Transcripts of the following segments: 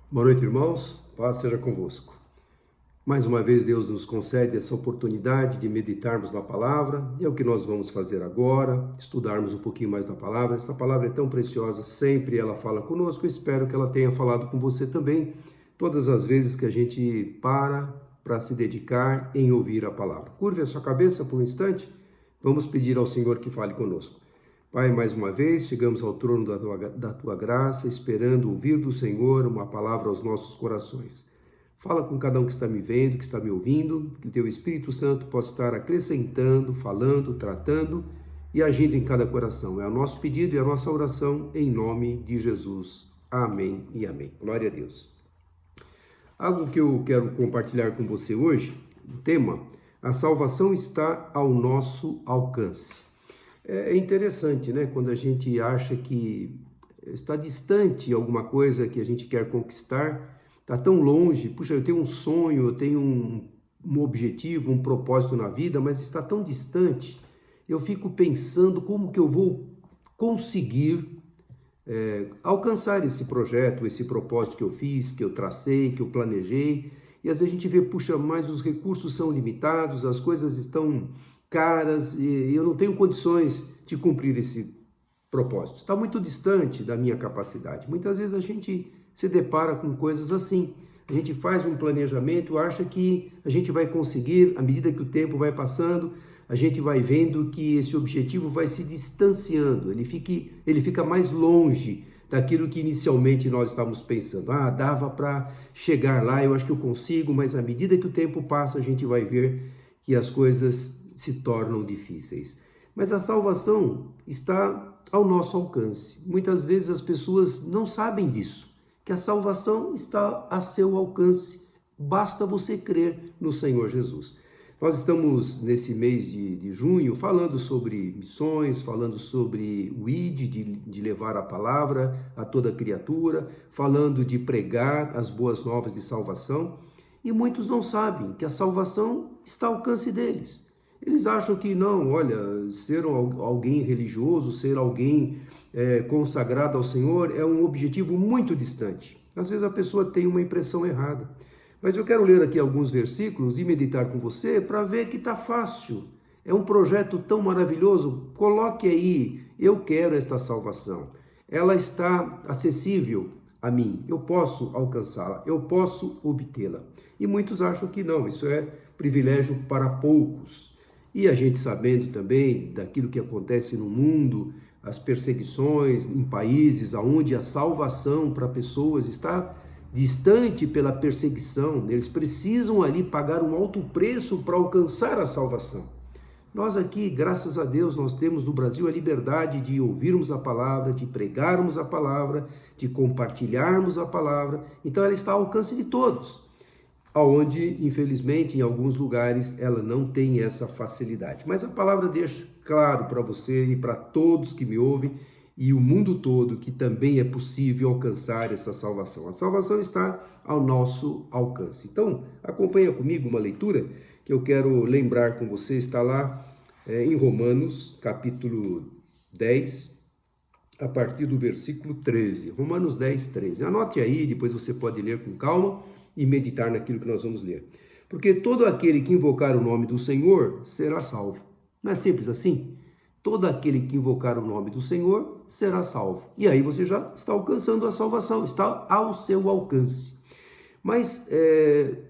Boa noite, irmãos. Paz seja convosco. Mais uma vez, Deus nos concede essa oportunidade de meditarmos na palavra. E é o que nós vamos fazer agora, estudarmos um pouquinho mais da palavra. Essa palavra é tão preciosa, sempre ela fala conosco. Eu espero que ela tenha falado com você também, todas as vezes que a gente para se dedicar em ouvir a palavra. Curve a sua cabeça por um instante. Vamos pedir ao Senhor que fale conosco. Pai, mais uma vez, chegamos ao trono da Tua graça, esperando ouvir do Senhor uma palavra aos nossos corações. Fala com cada um que está me vendo, que está me ouvindo, que o Teu Espírito Santo possa estar acrescentando, falando, tratando e agindo em cada coração. É o nosso pedido e a nossa oração em nome de Jesus. Amém e amém. Glória a Deus. Algo que eu quero compartilhar com você hoje, o tema, a salvação está ao nosso alcance. É interessante, né? Quando a gente acha que está distante alguma coisa que a gente quer conquistar, está tão longe. Puxa, eu tenho um sonho, eu tenho um objetivo, um propósito na vida, mas está tão distante. Eu fico pensando como que eu vou conseguir alcançar esse projeto, esse propósito que eu fiz, que eu tracei, que eu planejei. E às vezes a gente vê, puxa, mas os recursos são limitados, as coisas estão caras e eu não tenho condições de cumprir esse propósito. Está muito distante da minha capacidade. Muitas vezes a gente se depara com coisas assim. A gente faz um planejamento, acha que a gente vai conseguir, à medida que o tempo vai passando, a gente vai vendo que esse objetivo vai se distanciando, ele fica mais longe daquilo que inicialmente nós estávamos pensando. Dava para chegar lá, eu acho que eu consigo, mas à medida que o tempo passa, a gente vai ver que as coisas se tornam difíceis. Mas a salvação está ao nosso alcance. Muitas vezes as pessoas não sabem disso, que a salvação está a seu alcance. Basta você crer no Senhor Jesus. Nós estamos nesse mês de junho falando sobre missões, falando sobre o ID, de levar a palavra a toda criatura, falando de pregar as boas novas de salvação. E muitos não sabem que a salvação está ao alcance deles. Eles acham que não, olha, ser alguém religioso, ser alguém consagrado ao Senhor é um objetivo muito distante. Às vezes a pessoa tem uma impressão errada. Mas eu quero ler aqui alguns versículos e meditar com você para ver que está fácil. É um projeto tão maravilhoso. Coloque aí, eu quero esta salvação. Ela está acessível a mim. Eu posso alcançá-la, eu posso obtê-la. E muitos acham que não, isso é privilégio para poucos. E a gente sabendo também daquilo que acontece no mundo, as perseguições em países onde a salvação para pessoas está distante pela perseguição, eles precisam ali pagar um alto preço para alcançar a salvação. Nós aqui, graças a Deus, nós temos no Brasil a liberdade de ouvirmos a palavra, de pregarmos a palavra, de compartilharmos a palavra, então ela está ao alcance de todos. Onde, infelizmente, em alguns lugares, ela não tem essa facilidade. Mas a palavra deixa claro para você e para todos que me ouvem e o mundo todo que também é possível alcançar essa salvação. A salvação está ao nosso alcance. Então, acompanha comigo uma leitura que eu quero lembrar com você. Está lá em Romanos, capítulo 10, a partir do versículo 13. Romanos 10, 13. Anote aí, depois você pode ler com calma e meditar naquilo que nós vamos ler. Porque todo aquele que invocar o nome do Senhor será salvo. Não é simples assim? Todo aquele que invocar o nome do Senhor será salvo. E aí você já está alcançando a salvação, está ao seu alcance. Mas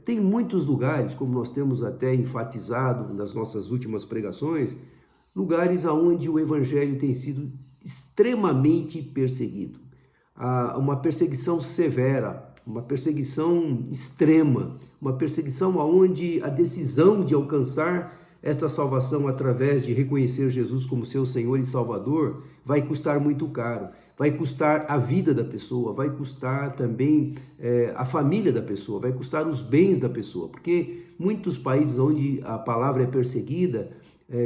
tem muitos lugares, como nós temos até enfatizado nas nossas últimas pregações, lugares onde o evangelho tem sido extremamente perseguido. Uma perseguição severa, uma perseguição extrema, uma perseguição onde a decisão de alcançar esta salvação através de reconhecer Jesus como seu Senhor e Salvador vai custar muito caro, vai custar a vida da pessoa, vai custar também a família da pessoa, vai custar os bens da pessoa, porque muitos países onde a palavra é perseguida,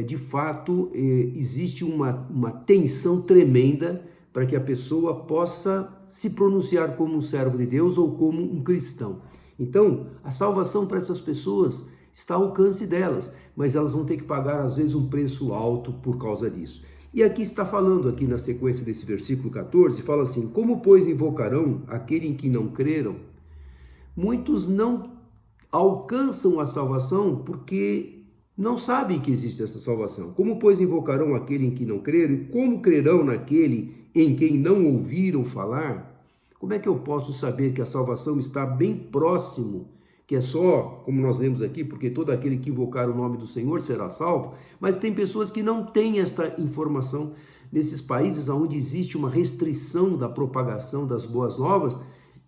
de fato existe uma tensão tremenda para que a pessoa possa se pronunciar como um servo de Deus ou como um cristão. Então, a salvação para essas pessoas está ao alcance delas, mas elas vão ter que pagar, às vezes, um preço alto por causa disso. E aqui está falando, aqui na sequência desse versículo 14, fala assim: como, pois, invocarão aquele em que não creram? muitos não alcançam a salvação porque não sabem que existe essa salvação. Como, pois, invocarão aquele em que não creram? E como crerão naquele em quem não ouviram falar? Como é que eu posso saber que a salvação está bem próximo? Que é só, como nós lemos aqui, porque todo aquele que invocar o nome do Senhor será salvo, mas tem pessoas que não têm esta informação. Nesses países onde existe uma restrição da propagação das boas novas,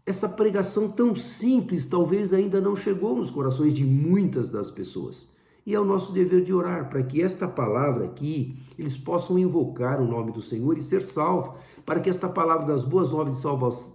essa pregação tão simples talvez ainda não chegou nos corações de muitas das pessoas. E é o nosso dever de orar para que esta palavra aqui, eles possam invocar o nome do Senhor e ser salvos, para que esta palavra das boas novas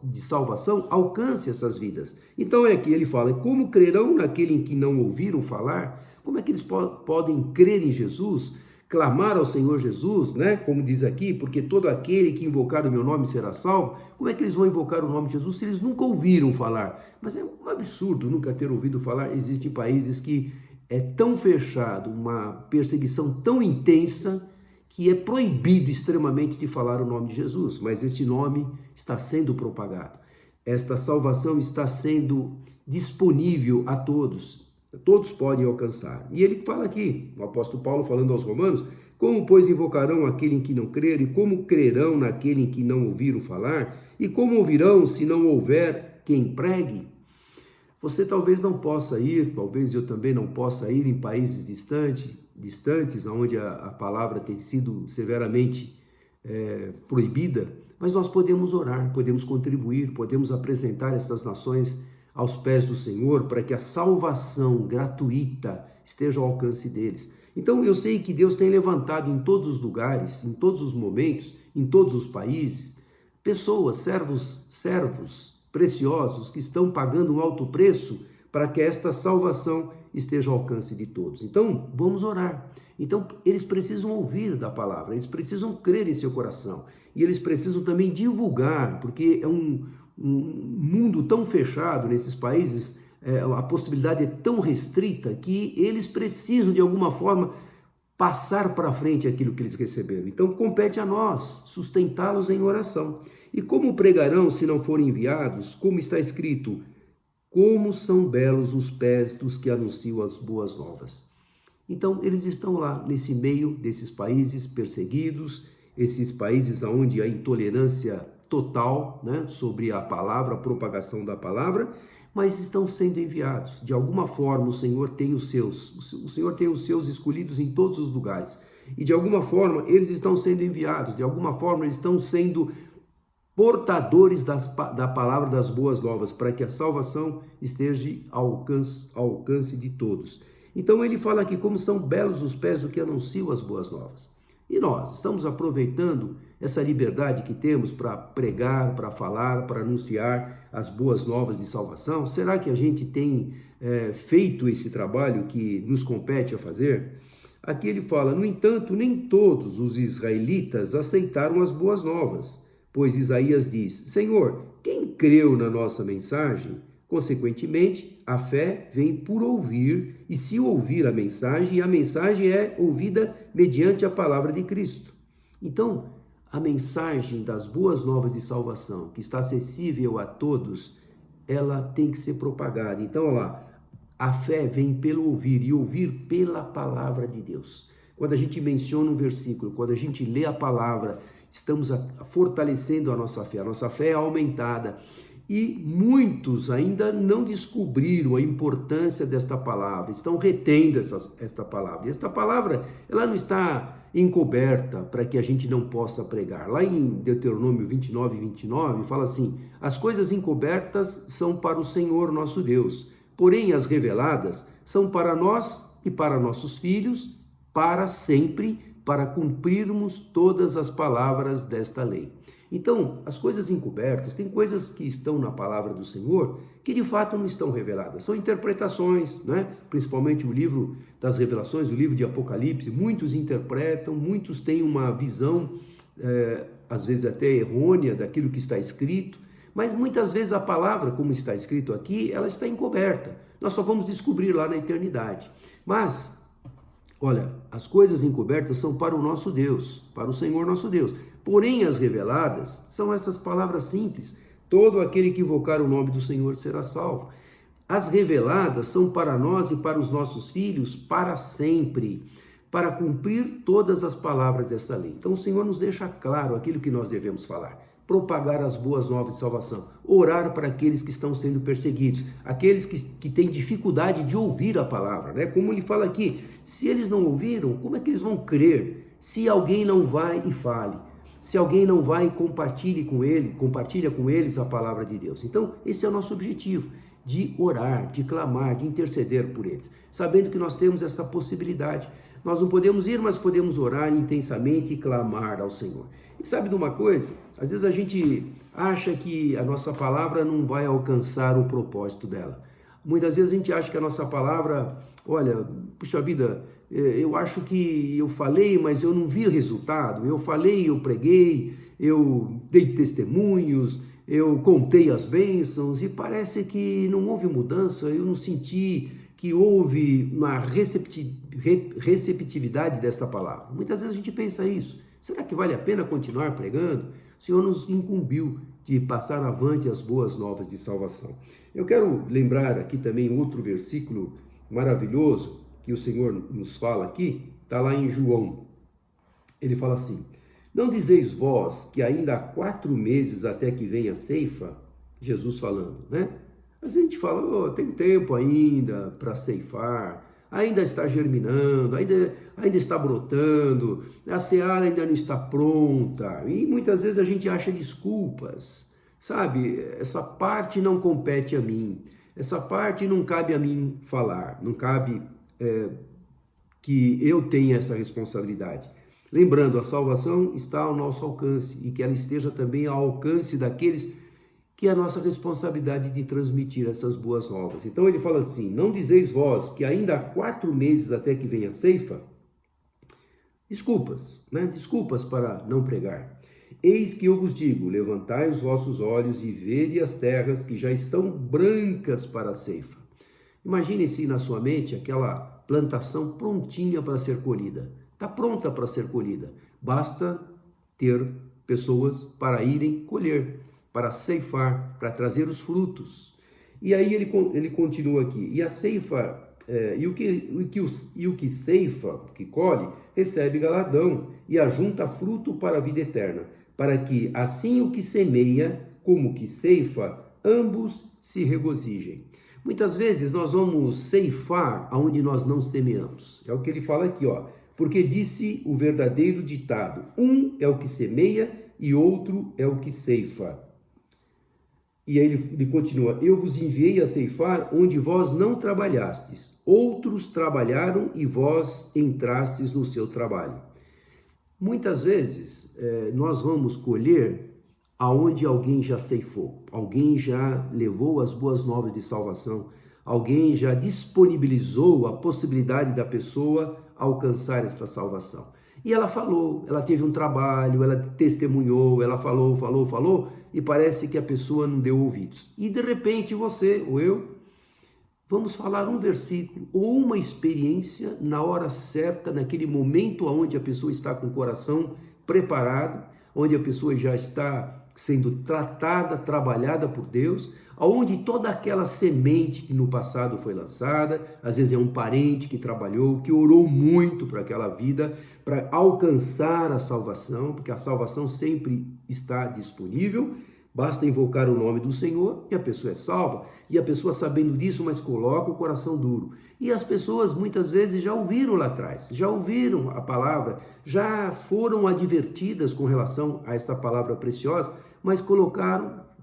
de salvação alcance essas vidas. Então é que ele fala, como crerão naquele em que não ouviram falar? Como é que eles podem crer em Jesus, clamar ao Senhor Jesus, né? Como diz aqui, porque todo aquele que invocar o meu nome será salvo. Como é que eles vão invocar o nome de Jesus se eles nunca ouviram falar? Mas é um absurdo nunca ter ouvido falar. Existem países que é tão fechado, uma perseguição tão intensa, que é proibido extremamente de falar o nome de Jesus, mas este nome está sendo propagado. Esta salvação está sendo disponível a todos. Todos podem alcançar. E ele fala aqui, o apóstolo Paulo falando aos romanos, como, pois, invocarão aquele em que não creram, e como crerão naquele em que não ouviram falar, e como ouvirão se não houver quem pregue? Você talvez não possa ir, talvez eu também não possa ir em países distantes, onde a palavra tem sido severamente proibida, mas nós podemos orar, podemos contribuir, podemos apresentar essas nações aos pés do Senhor para que a salvação gratuita esteja ao alcance deles. Então eu sei que Deus tem levantado em todos os lugares, em todos os momentos, em todos os países, pessoas, servos preciosos que estão pagando um alto preço para que esta salvação esteja ao alcance de todos. Então, vamos orar. Então, eles precisam ouvir da palavra, eles precisam crer em seu coração e eles precisam também divulgar, porque é um mundo tão fechado nesses países, a possibilidade é tão restrita que eles precisam, de alguma forma, passar para frente aquilo que eles receberam. Então, compete a nós sustentá-los em oração. E como pregarão se não forem enviados? Como está escrito, como são belos os pés dos que anunciam as boas novas. Então, eles estão lá, nesse meio desses países perseguidos, esses países onde a intolerância total, né, sobre a palavra, a propagação da palavra, mas estão sendo enviados. De alguma forma, o Senhor tem os seus escolhidos em todos os lugares. E de alguma forma, eles estão sendo enviados, de alguma forma, eles estão sendo portadores da palavra das boas novas, para que a salvação esteja ao alcance de todos. Então ele fala aqui como são belos os pés do que anunciam as boas novas. E nós estamos aproveitando essa liberdade que temos para pregar, para falar, para anunciar as boas novas de salvação? Será que a gente tem feito esse trabalho que nos compete a fazer? Aqui ele fala, no entanto, nem todos os israelitas aceitaram as boas novas. Pois Isaías diz, Senhor, quem creu na nossa mensagem? Consequentemente, a fé vem por ouvir, e se ouvir a mensagem é ouvida mediante a palavra de Cristo. Então, a mensagem das boas novas de salvação, que está acessível a todos, ela tem que ser propagada. Então, olha lá, a fé vem pelo ouvir, e ouvir pela palavra de Deus. Quando a gente menciona um versículo, quando a gente lê a palavra, estamos fortalecendo a nossa fé é aumentada. E muitos ainda não descobriram a importância desta palavra, estão retendo esta palavra. E esta palavra, ela não está encoberta para que a gente não possa pregar. Lá em Deuteronômio 29, fala assim, as coisas encobertas são para o Senhor nosso Deus, porém as reveladas são para nós e para nossos filhos, para sempre, para cumprirmos todas as palavras desta lei. Então, as coisas encobertas, tem coisas que estão na palavra do Senhor que de fato não estão reveladas. São interpretações, né? Principalmente o livro das revelações, o livro de Apocalipse. Muitos interpretam, muitos têm uma visão, às vezes até errônea, daquilo que está escrito. Mas muitas vezes a palavra, como está escrito aqui, ela está encoberta. Nós só vamos descobrir lá na eternidade. Mas, olha, as coisas encobertas são para o nosso Deus, para o Senhor nosso Deus. Porém, as reveladas são essas palavras simples. Todo aquele que invocar o nome do Senhor será salvo. As reveladas são para nós e para os nossos filhos para sempre, para cumprir todas as palavras desta lei. Então o Senhor nos deixa claro aquilo que nós devemos falar. Propagar as boas novas de salvação, orar para aqueles que estão sendo perseguidos, aqueles que têm dificuldade de ouvir a palavra, né? Como ele fala aqui, se eles não ouviram, como é que eles vão crer? Se alguém não vai e fale, se alguém não vai e compartilha com eles a palavra de Deus. Então, esse é o nosso objetivo, de orar, de clamar, de interceder por eles, sabendo que nós temos essa possibilidade. Nós não podemos ir, mas podemos orar intensamente e clamar ao Senhor. E sabe de uma coisa? Às vezes a gente acha que a nossa palavra não vai alcançar o propósito dela. Muitas vezes a gente acha que a nossa palavra, olha, puxa vida, eu acho que eu falei, mas eu não vi resultado. Eu falei, eu preguei, eu dei testemunhos, eu contei as bênçãos e parece que não houve mudança, eu não senti que houve uma receptividade desta palavra. Muitas vezes a gente pensa isso. Será que vale a pena continuar pregando? O Senhor nos incumbiu de passar avante as boas novas de salvação. Eu quero lembrar aqui também outro versículo maravilhoso que o Senhor nos fala aqui, está lá em João. Ele fala assim: não dizeis vós que ainda há 4 meses até que venha a ceifa? Jesus falando, né? A gente fala, tem tempo ainda para ceifar, ainda está germinando, ainda está brotando, a seara ainda não está pronta. E muitas vezes a gente acha desculpas, sabe? Essa parte não compete a mim, essa parte não cabe a mim falar, não cabe que eu tenha essa responsabilidade. Lembrando, a salvação está ao nosso alcance e que ela esteja também ao alcance daqueles que é a nossa responsabilidade de transmitir essas boas novas. Então ele fala assim: não dizeis vós que ainda há 4 meses até que venha a ceifa? Desculpas, né? Desculpas para não pregar. Eis que eu vos digo, levantai os vossos olhos e vede as terras que já estão brancas para a ceifa. Imagine-se na sua mente aquela plantação prontinha para ser colhida. Está pronta para ser colhida. Basta ter pessoas para irem colher, para ceifar, para trazer os frutos. E aí ele continua aqui: e a ceifa, e o que ceifa, que colhe, recebe galardão e ajunta fruto para a vida eterna, para que assim o que semeia como o que ceifa, ambos se regozijem. Muitas vezes nós vamos ceifar aonde nós não semeamos. É o que ele fala aqui, ó. Porque disse o verdadeiro ditado: um é o que semeia e outro é o que ceifa. E aí ele continua: eu vos enviei a ceifar onde vós não trabalhastes, outros trabalharam e vós entrastes no seu trabalho. Muitas vezes nós vamos colher aonde alguém já ceifou, alguém já levou as boas novas de salvação, alguém já disponibilizou a possibilidade da pessoa alcançar essa salvação. E ela falou, ela teve um trabalho, ela testemunhou, ela falou, e parece que a pessoa não deu ouvidos. E de repente você ou eu vamos falar um versículo ou uma experiência na hora certa, naquele momento onde a pessoa está com o coração preparado, onde a pessoa já está sendo tratada, trabalhada por Deus, aonde toda aquela semente que no passado foi lançada, às vezes é um parente que trabalhou, que orou muito para aquela vida, para alcançar a salvação, porque a salvação sempre está disponível, basta invocar o nome do Senhor e a pessoa é salva, e a pessoa sabendo disso, mas coloca o coração duro. E as pessoas muitas vezes já ouviram lá atrás, já ouviram a palavra, já foram advertidas com relação a esta palavra preciosa, mas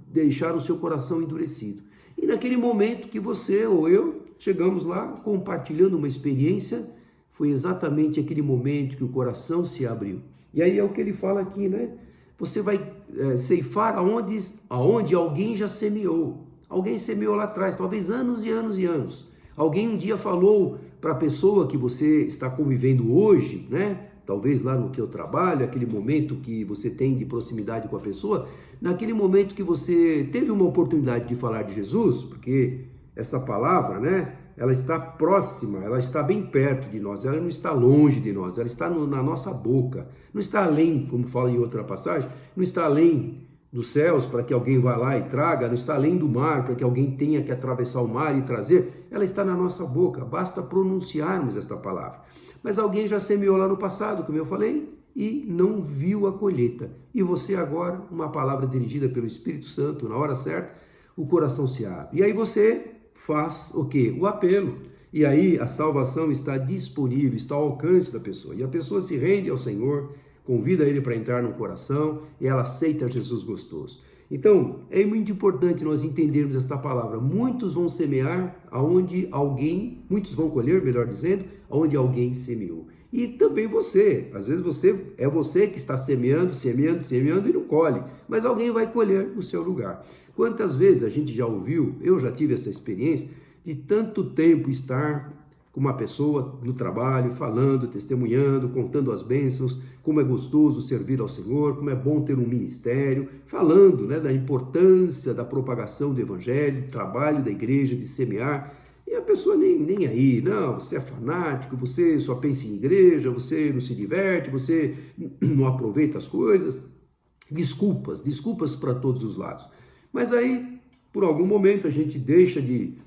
deixaram o seu coração endurecido. E naquele momento que você ou eu chegamos lá compartilhando uma experiência, foi exatamente aquele momento que o coração se abriu. E aí é o que ele fala aqui, né? Você vai ceifar aonde alguém já semeou. Alguém semeou lá atrás, talvez anos e anos e anos. Alguém um dia falou para a pessoa que você está convivendo hoje, né? Talvez lá no teu trabalho, aquele momento que você tem de proximidade com a pessoa, naquele momento que você teve uma oportunidade de falar de Jesus, porque essa palavra, né, ela está próxima, ela está bem perto de nós, ela não está longe de nós, ela está na nossa boca, não está além, como fala em outra passagem, não está além dos céus para que alguém vá lá e traga, não está além do mar para que alguém tenha que atravessar o mar e trazer, ela está na nossa boca, basta pronunciarmos esta palavra. Mas alguém já semeou lá no passado, como eu falei, e não viu a colheita. E você agora, uma palavra dirigida pelo Espírito Santo, na hora certa, o coração se abre. E aí você faz o quê? O apelo. E aí a salvação está disponível, está ao alcance da pessoa. E a pessoa se rende ao Senhor, convida ele para entrar no coração e ela aceita Jesus gostoso. Então, é muito importante nós entendermos esta palavra. Muitos vão semear aonde alguém, muitos vão colher, melhor dizendo, aonde alguém semeou. E também você, às vezes você que está semeando e não colhe, mas alguém vai colher no seu lugar. Quantas vezes a gente já ouviu, eu já tive essa experiência, de tanto tempo estar com uma pessoa no trabalho, falando, testemunhando, contando as bênçãos, como é gostoso servir ao Senhor, como é bom ter um ministério, falando, né, da importância da propagação do Evangelho, do trabalho da igreja, de semear, e a pessoa nem aí, não, você é fanático, você só pensa em igreja, você não se diverte, você não aproveita as coisas, desculpas para todos os lados. Mas aí, por algum momento, a gente deixa de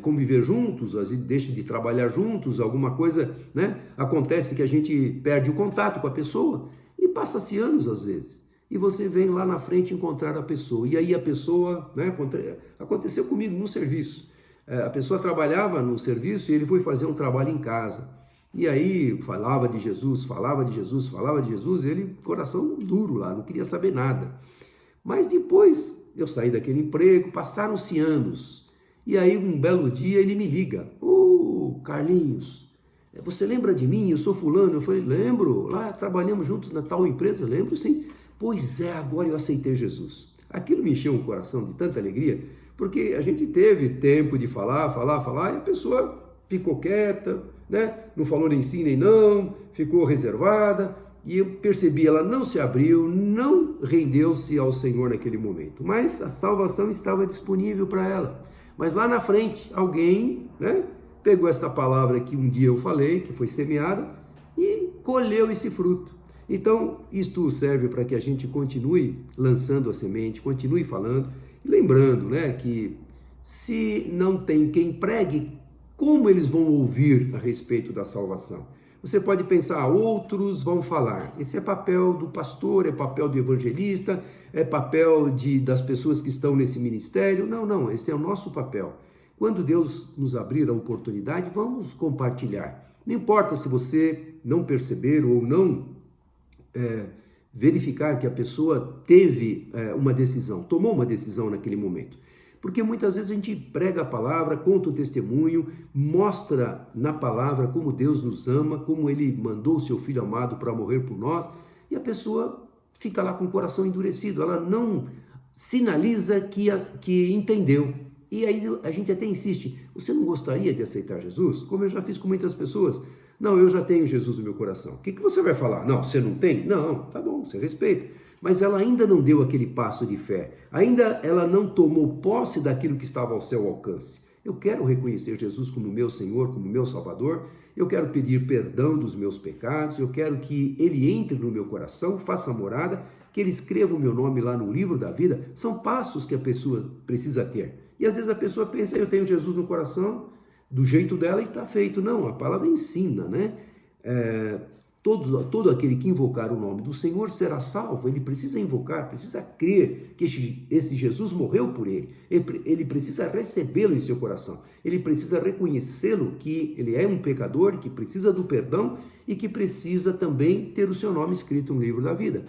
conviver juntos, às vezes deixa de trabalhar juntos, alguma coisa, né? Acontece que a gente perde o contato com a pessoa e passa-se anos às vezes. E você vem lá na frente encontrar a pessoa. E aí a pessoa, né? Aconteceu comigo no serviço. A pessoa trabalhava no serviço e ele foi fazer um trabalho em casa. E aí falava de Jesus, ele, coração duro lá, não queria saber nada. Mas depois eu saí daquele emprego, passaram-se anos. E aí, um belo dia, ele me liga. Ô, Carlinhos, você lembra de mim? Eu sou fulano. Eu falei, lembro. Lá trabalhamos juntos na tal empresa. Lembro, sim. Pois é, agora eu aceitei Jesus. Aquilo me encheu o coração de tanta alegria, porque a gente teve tempo de falar, e a pessoa ficou quieta, né? Não falou nem sim nem não, ficou reservada. E eu percebi, ela não se abriu, não rendeu-se ao Senhor naquele momento. Mas a salvação estava disponível para ela. Mas lá na frente, alguém, né, pegou essa palavra que um dia eu falei, que foi semeada, e colheu esse fruto. Então, isto serve para que a gente continue lançando a semente, continue falando, e lembrando, né, que se não tem quem pregue, como eles vão ouvir a respeito da salvação? Você pode pensar, outros vão falar. Esse é papel do pastor, é papel do evangelista, é papel das pessoas que estão nesse ministério. Não, esse é o nosso papel. Quando Deus nos abrir a oportunidade, vamos compartilhar. Não importa se você não perceber ou não verificar que a pessoa teve uma decisão, tomou uma decisão naquele momento. Porque muitas vezes a gente prega a palavra, conta um testemunho, mostra na palavra como Deus nos ama, como Ele mandou o seu Filho amado para morrer por nós, e a pessoa fica lá com o coração endurecido, ela não sinaliza que entendeu. E aí a gente até insiste, você não gostaria de aceitar Jesus? Como eu já fiz com muitas pessoas. Não, eu já tenho Jesus no meu coração. O que você vai falar? Não, você não tem? Não, tá bom, você respeita. Mas ela ainda não deu aquele passo de fé, ainda ela não tomou posse daquilo que estava ao seu alcance. Eu quero reconhecer Jesus como meu Senhor, como meu Salvador, eu quero pedir perdão dos meus pecados, eu quero que Ele entre no meu coração, faça morada, que Ele escreva o meu nome lá no livro da vida. São passos que a pessoa precisa ter. E às vezes a pessoa pensa, eu tenho Jesus no coração, do jeito dela e está feito. Não, a palavra ensina, né? Todo aquele que invocar o nome do Senhor será salvo. Ele precisa invocar, precisa crer que esse Jesus morreu por ele. Ele precisa recebê-lo em seu coração. Ele precisa reconhecê-lo que ele é um pecador, que precisa do perdão e que precisa também ter o seu nome escrito no livro da vida.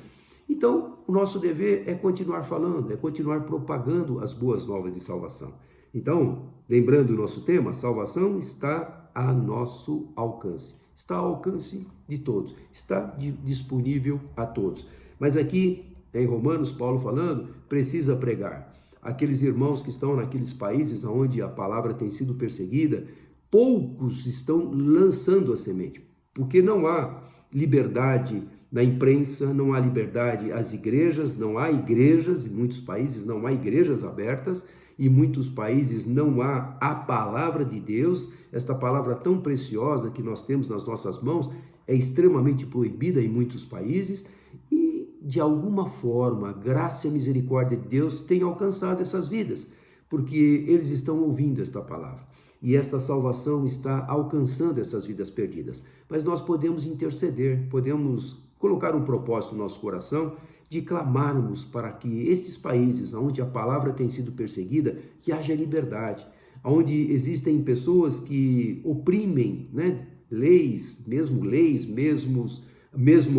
Então, o nosso dever é continuar falando, é continuar propagando as boas novas de salvação. Então, lembrando o nosso tema, a salvação está a nosso alcance. Está ao alcance de todos, está disponível a todos. Mas aqui, em Romanos, Paulo falando, precisa pregar. Aqueles irmãos que estão naqueles países onde a palavra tem sido perseguida, poucos estão lançando a semente, porque não há liberdade na imprensa, não há liberdade às igrejas, não há igrejas, em muitos países não há igrejas abertas, em muitos países não há a palavra de Deus. Esta palavra tão preciosa que nós temos nas nossas mãos é extremamente proibida em muitos países e de alguma forma, a graça e a misericórdia de Deus tenha alcançado essas vidas, porque eles estão ouvindo esta palavra. E esta salvação está alcançando essas vidas perdidas. Mas nós podemos interceder, podemos colocar um propósito no nosso coração de clamarmos para que estes países onde a palavra tem sido perseguida, que haja liberdade, onde existem pessoas que oprimem, né, leis, mesmo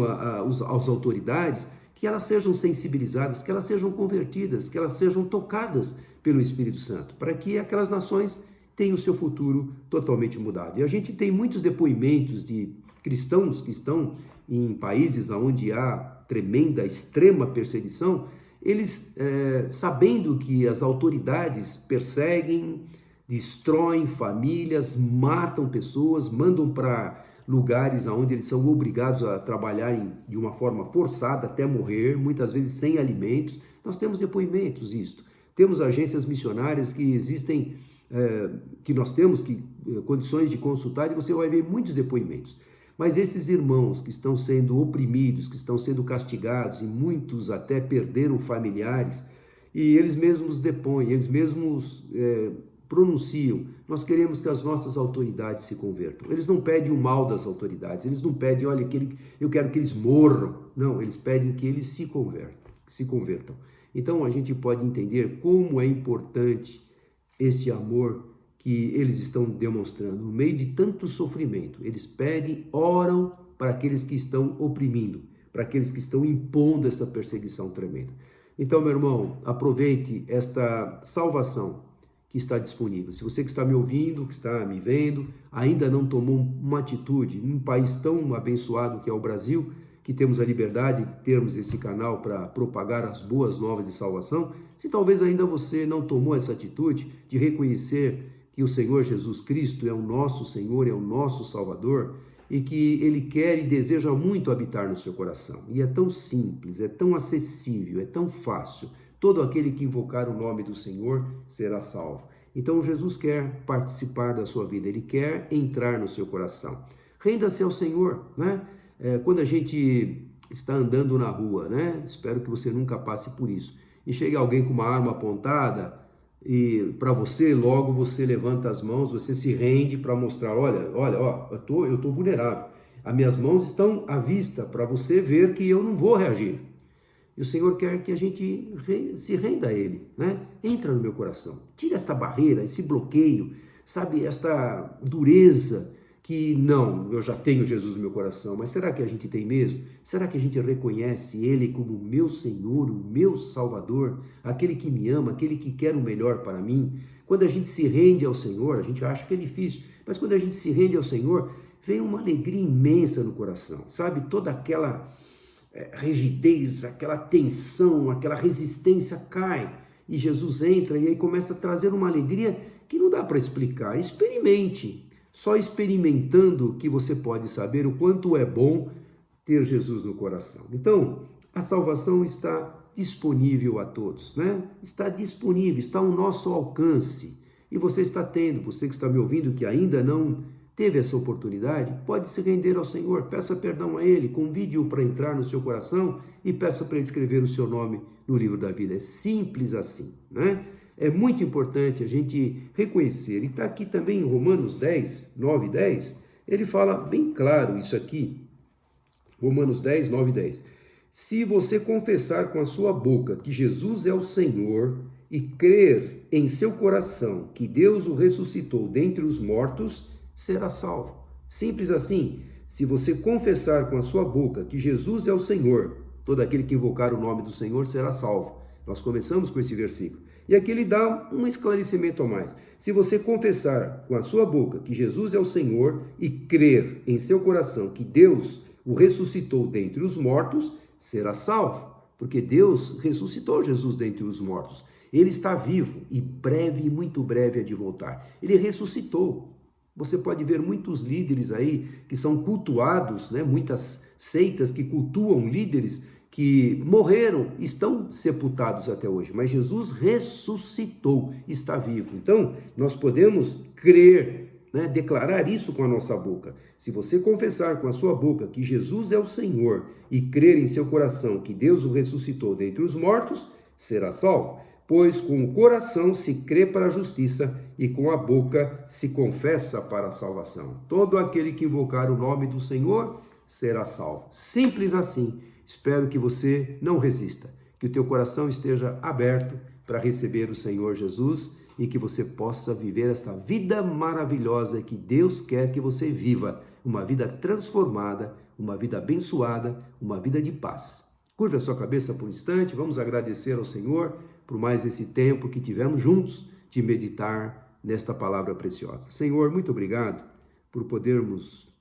as autoridades, que elas sejam sensibilizadas, que elas sejam convertidas, que elas sejam tocadas pelo Espírito Santo, para que aquelas nações tenham o seu futuro totalmente mudado. E a gente tem muitos depoimentos de cristãos que estão em países onde há tremenda, extrema perseguição, eles, sabendo que as autoridades perseguem, destroem famílias, matam pessoas, mandam para lugares onde eles são obrigados a trabalharem de uma forma forçada até morrer, muitas vezes sem alimentos. Nós temos depoimentos disto. Temos agências missionárias que existem, que nós temos condições de consultar, e você vai ver muitos depoimentos. Mas esses irmãos que estão sendo oprimidos, que estão sendo castigados, e muitos até perderam familiares, e eles mesmos depõem, eles mesmos pronunciam: nós queremos que as nossas autoridades se convertam. Eles não pedem o mal das autoridades, eles não pedem, olha, eu quero que eles morram. Não, eles pedem que eles se convertam. Então a gente pode entender como é importante esse amor que eles estão demonstrando no meio de tanto sofrimento. Eles pedem, oram para aqueles que estão oprimindo, para aqueles que estão impondo essa perseguição tremenda. Então, meu irmão, aproveite esta salvação que está disponível. Se você que está me ouvindo, que está me vendo, ainda não tomou uma atitude, num país tão abençoado que é o Brasil, que temos a liberdade de termos esse canal para propagar as boas novas de salvação, se talvez ainda você não tomou essa atitude de reconhecer que o Senhor Jesus Cristo é o nosso Senhor, é o nosso Salvador, e que Ele quer e deseja muito habitar no seu coração. E é tão simples, é tão acessível, é tão fácil. Todo aquele que invocar o nome do Senhor será salvo. Então Jesus quer participar da sua vida, Ele quer entrar no seu coração. Renda-se ao Senhor, né? Quando a gente está andando na rua, né? Espero que você nunca passe por isso. E chega alguém com uma arma apontada e para você, logo você levanta as mãos, você se rende para mostrar: olha, eu tô vulnerável. As minhas mãos estão à vista para você ver que eu não vou reagir. E o Senhor quer que a gente se renda a Ele, né? Entra no meu coração, tira esta barreira, esse bloqueio, sabe, esta dureza que não, eu já tenho Jesus no meu coração, mas será que a gente tem mesmo? Será que a gente reconhece Ele como o meu Senhor, o meu Salvador, aquele que me ama, aquele que quer o melhor para mim? Quando a gente se rende ao Senhor, a gente acha que é difícil, mas quando a gente se rende ao Senhor, vem uma alegria imensa no coração, sabe? Toda aquela rigidez, aquela tensão, aquela resistência cai, e Jesus entra e aí começa a trazer uma alegria que não dá para explicar. Experimente. Só experimentando que você pode saber o quanto é bom ter Jesus no coração. Então, a salvação está disponível a todos, né? Está disponível, está ao nosso alcance. E você está tendo, você que está me ouvindo, que ainda não teve essa oportunidade, pode se render ao Senhor, peça perdão a Ele, convide-o para entrar no seu coração e peça para Ele escrever o seu nome no livro da vida. É simples assim, né? É muito importante a gente reconhecer. E está aqui também em Romanos 10, 9 e 10, ele fala bem claro isso aqui. Romanos 10, 9 e 10. Se você confessar com a sua boca que Jesus é o Senhor e crer em seu coração que Deus o ressuscitou dentre os mortos, será salvo. Simples assim. Se você confessar com a sua boca que Jesus é o Senhor, todo aquele que invocar o nome do Senhor será salvo. Nós começamos com esse versículo. E aqui ele dá um esclarecimento a mais. Se você confessar com a sua boca que Jesus é o Senhor e crer em seu coração que Deus o ressuscitou dentre os mortos, será salvo. Porque Deus ressuscitou Jesus dentre os mortos. Ele está vivo e breve, muito breve, há de voltar. Ele ressuscitou. Você pode ver muitos líderes aí que são cultuados, né? Muitas seitas que cultuam líderes que morreram, estão sepultados até hoje, mas Jesus ressuscitou, está vivo. Então, nós podemos crer né, declarar isso com a nossa boca. Se você confessar com a sua boca que Jesus é o Senhor e crer em seu coração que Deus o ressuscitou dentre os mortos, será salvo. Pois com o coração se crê para a justiça e com a boca se confessa para a salvação. Todo aquele que invocar o nome do Senhor será salvo. Simples assim. Espero que você não resista, que o teu coração esteja aberto para receber o Senhor Jesus e que você possa viver esta vida maravilhosa que Deus quer que você viva, uma vida transformada, uma vida abençoada, uma vida de paz. Curva a sua cabeça por um instante, vamos agradecer ao Senhor por mais esse tempo que tivemos juntos de meditar nesta palavra preciosa. Senhor, muito obrigado por podermos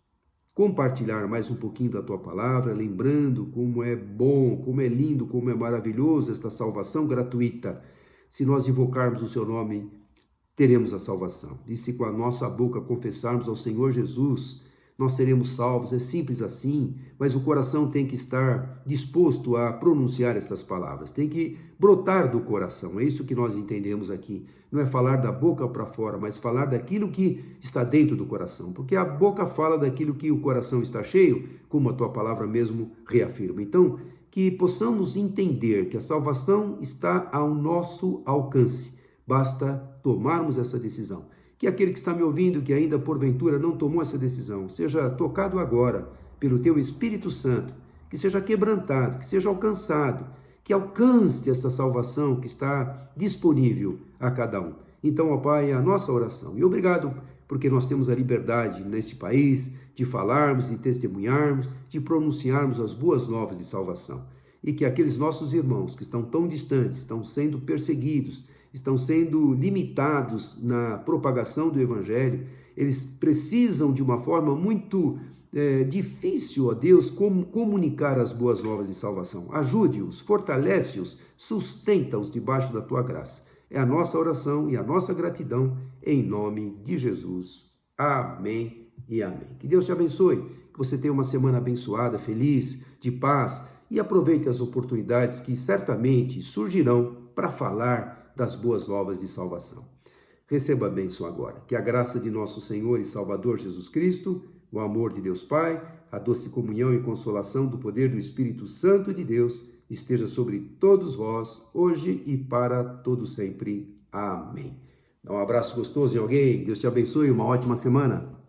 compartilhar mais um pouquinho da Tua palavra, lembrando como é bom, como é lindo, como é maravilhoso esta salvação gratuita. Se nós invocarmos o Seu nome, teremos a salvação. E se com a nossa boca confessarmos ao Senhor Jesus, nós seremos salvos. É simples assim, mas o coração tem que estar disposto a pronunciar estas palavras. Tem que brotar do coração. É isso que nós entendemos aqui. Não é falar da boca para fora, mas falar daquilo que está dentro do coração. Porque a boca fala daquilo que o coração está cheio, como a Tua palavra mesmo reafirma. Então, que possamos entender que a salvação está ao nosso alcance. Basta tomarmos essa decisão. Que aquele que está me ouvindo, que ainda porventura não tomou essa decisão, seja tocado agora pelo Teu Espírito Santo, que seja quebrantado, que seja alcançado, que alcance essa salvação que está disponível a cada um. Então, ó Pai, é a nossa oração. E obrigado porque nós temos a liberdade nesse país de falarmos, de testemunharmos, de pronunciarmos as boas novas de salvação. E que aqueles nossos irmãos que estão tão distantes, estão sendo perseguidos, estão sendo limitados na propagação do Evangelho, eles precisam de uma forma muito difícil, ó Deus, comunicar as boas novas de salvação. Ajude-os, fortalece-os, sustenta-os debaixo da Tua graça. É a nossa oração e a nossa gratidão em nome de Jesus. Amém e amém. Que Deus te abençoe, que você tenha uma semana abençoada, feliz, de paz e aproveite as oportunidades que certamente surgirão para falar das boas novas de salvação. Receba a bênção agora. Que a graça de nosso Senhor e Salvador Jesus Cristo, o amor de Deus Pai, a doce comunhão e consolação do poder do Espírito Santo de Deus esteja sobre todos vós, hoje e para todo sempre. Amém. Dá um abraço gostoso em alguém. Deus te abençoe. Uma ótima semana.